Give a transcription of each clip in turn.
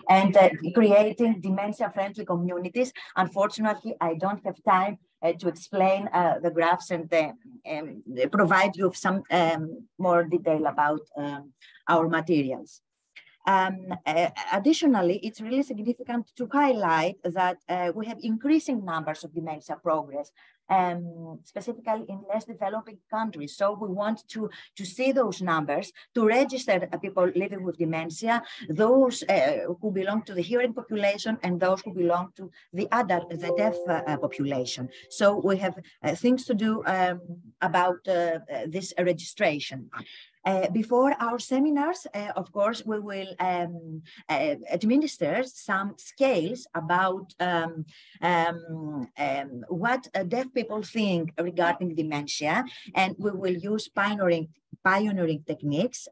and creating dementia-friendly communities. Unfortunately, I don't have time to explain the graphs and provide you with some more detail about our materials. Additionally, it's really significant to highlight that we have increasing numbers of dementia progress, specifically in less developing countries. So we want to see those numbers, to register people living with dementia, those who belong to the hearing population and those who belong to the deaf population. So we have things to do about this registration. Before our seminars, of course, we will administer some scales about what deaf people think regarding dementia, and we will use pioneering techniques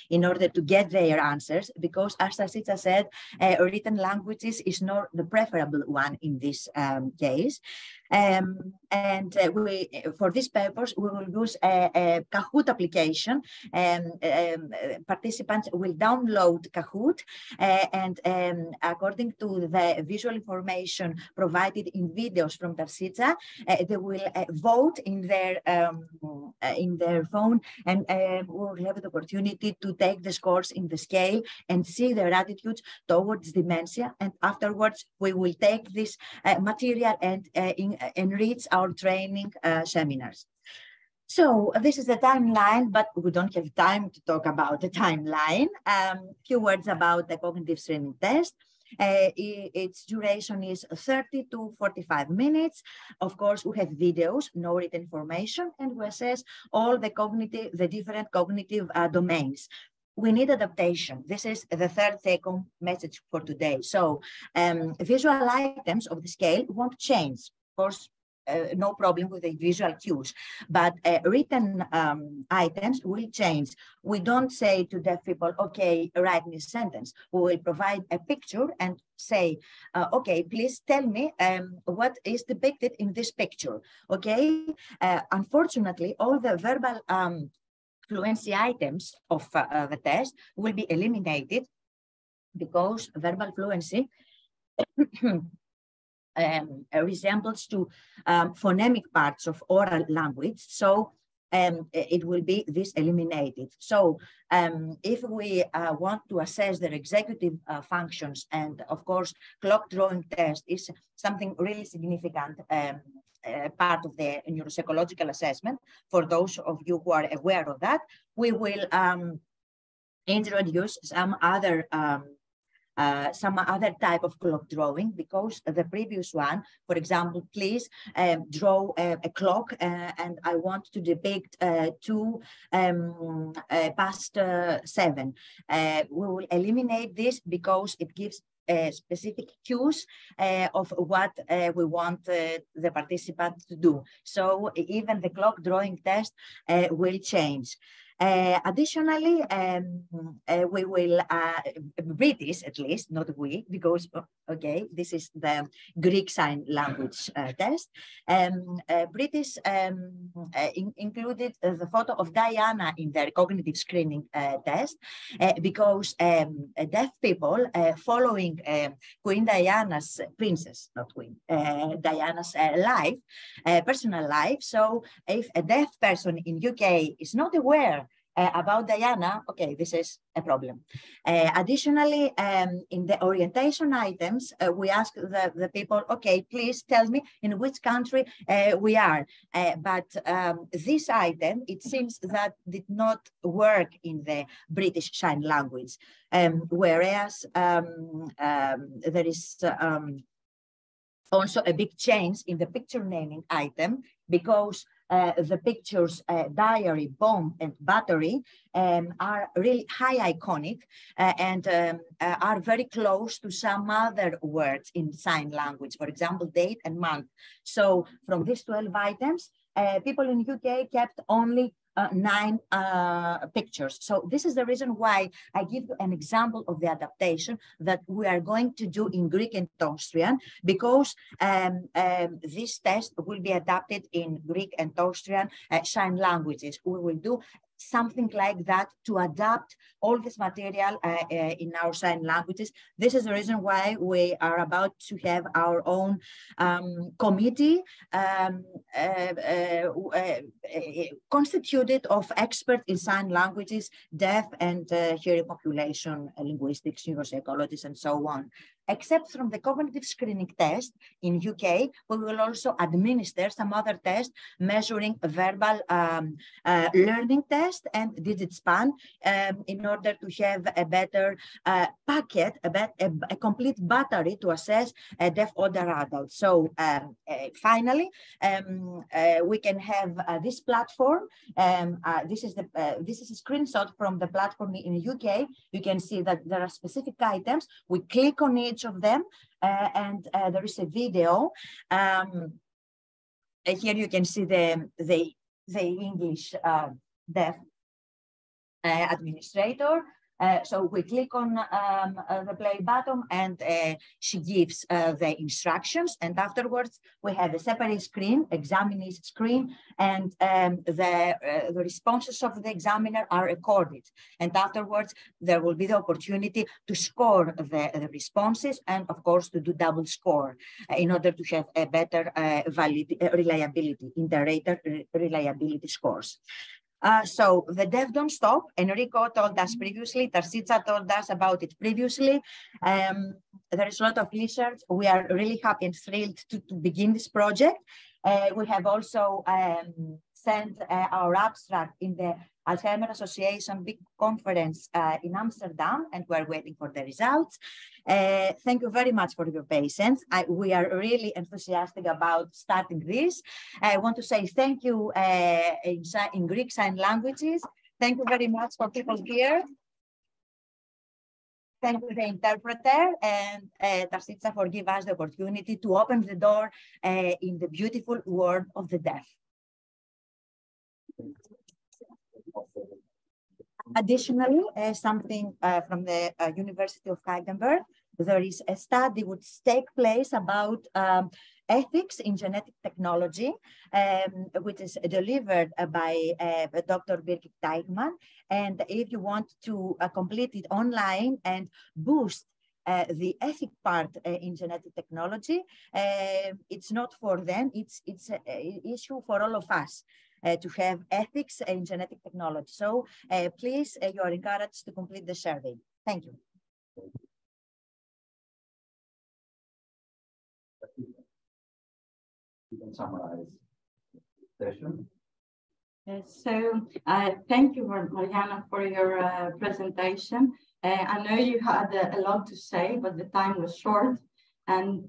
in order to get their answers, because as Sarsica said, written languages is not the preferable one in this case. For this purpose, we will use a Kahoot application. Participants will download Kahoot, and according to the visual information provided in videos from Tarsica, they will vote in their phone, and we will have the opportunity to take the scores in the scale and see their attitudes towards dementia. And afterwards, we will take this material and enrich our training seminars. So this is the timeline, but we don't have time to talk about the timeline. Few words about the cognitive screening test. Its duration is 30 to 45 minutes. Of course, we have videos, no written information, and we assess all the different cognitive domains. We need adaptation. This is the third take-home message for today. So visual items of the scale won't change. Of course, no problem with the visual cues, but written items will change. We don't say to deaf people, okay, write me a sentence. We will provide a picture and say, okay, please tell me what is depicted in this picture, okay? Unfortunately, all the verbal fluency items of the test will be eliminated because verbal fluency resembles to phonemic parts of oral language. So it will be this eliminated. So if we want to assess their executive functions, and of course, clock drawing test is something really significant part of the neuropsychological assessment. For those of you who are aware of that, we will introduce some other type of clock drawing, because the previous one, for example, please draw a clock and I want to depict 2 past 7. We will eliminate this because it gives specific cues of what we want the participant to do. So even the clock drawing test will change. Additionally, we will, British at least, not we, because, okay, this is the Greek Sign Language test. British included the photo of Diana in their cognitive screening test, because deaf people following Queen Diana's, princess, not queen, Diana's life, personal life. So if a deaf person in UK is not aware about Diana, okay, this is a problem. Additionally, in the orientation items, we ask the people, okay, please tell me in which country we are. But this item, it seems that did not work in the British Sign Language, whereas there is also a big change in the picture naming item, because the pictures diary, bomb, and battery are really high iconic and are very close to some other words in sign language, for example, date and month. So from these 12 items, people in UK kept only 9 pictures. So this is the reason why I give you an example of the adaptation that we are going to do in Greek and Austrian, because this test will be adapted in Greek and Austrian sign languages. We will do something like that to adapt all this material in our sign languages. This is the reason why we are about to have our own committee constituted of experts in sign languages, deaf and hearing population, linguistics, neuropsychologists, and so on. Except from the cognitive screening test in UK, we will also administer some other tests measuring verbal learning test and digit span in order to have a better packet, a complete battery to assess deaf older adults. So finally, we can have this platform. This is a screenshot from the platform in the UK. You can see that there are specific items. We click on each of them, and there is a video. Here you can see the English deaf administrator. So we click on the play button, and she gives the instructions, and afterwards we have a separate screen, examiner's screen, and the responses of the examiner are recorded. And afterwards there will be the opportunity to score the responses, and of course to do double score in order to have a better reliability, inter-rater reliability scores. So the deaf don't stop. Enrico told us previously, Tarsica told us about it previously. There is a lot of research. We are really happy and thrilled to begin this project. We have also sent our abstract in the Alzheimer Association big conference in Amsterdam, and we're waiting for the results. Thank you very much for your patience. We are really enthusiastic about starting this. I want to say thank you in Greek Sign Languages. Thank you very much for people here. Thank you, the interpreter, and Tarsica for giving us the opportunity to open the door in the beautiful world of the deaf. Additionally, something from the University of Heidelberg, there is a study which takes place about ethics in genetic technology, which is delivered by Dr. Birgit Teigmann. And if you want to complete it online and boost the ethic part in genetic technology, it's not for them, it's an issue for all of us. To have ethics in genetic technology. So please, you are encouraged to complete the survey. Thank you. You can summarize the session. So thank you, Marianna, for your presentation. I know you had a lot to say, but the time was short. And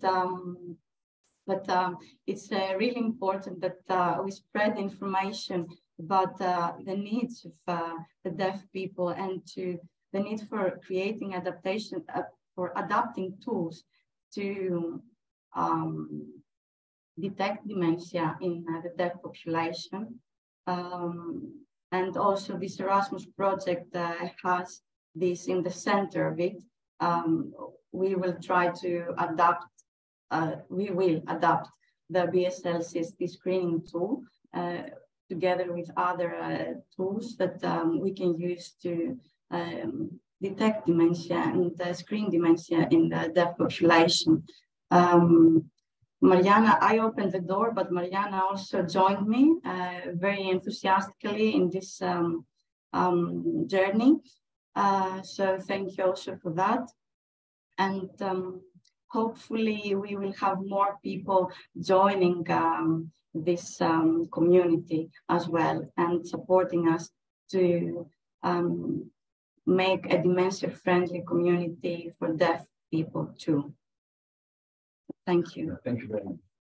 But it's really important that we spread information about the needs of the deaf people, and to the need for creating adaptation, for adapting tools to detect dementia in the deaf population. And also this Erasmus project has this in the center of it. We will try to adapt we will adapt the BSL-CST screening tool together with other tools that we can use to detect dementia and screen dementia in the deaf population. Marianna, I opened the door, but Marianna also joined me very enthusiastically in this journey. So thank you also for that. And hopefully we will have more people joining this community as well, and supporting us to make a dementia-friendly community for deaf people too. Thank you. Thank you very much.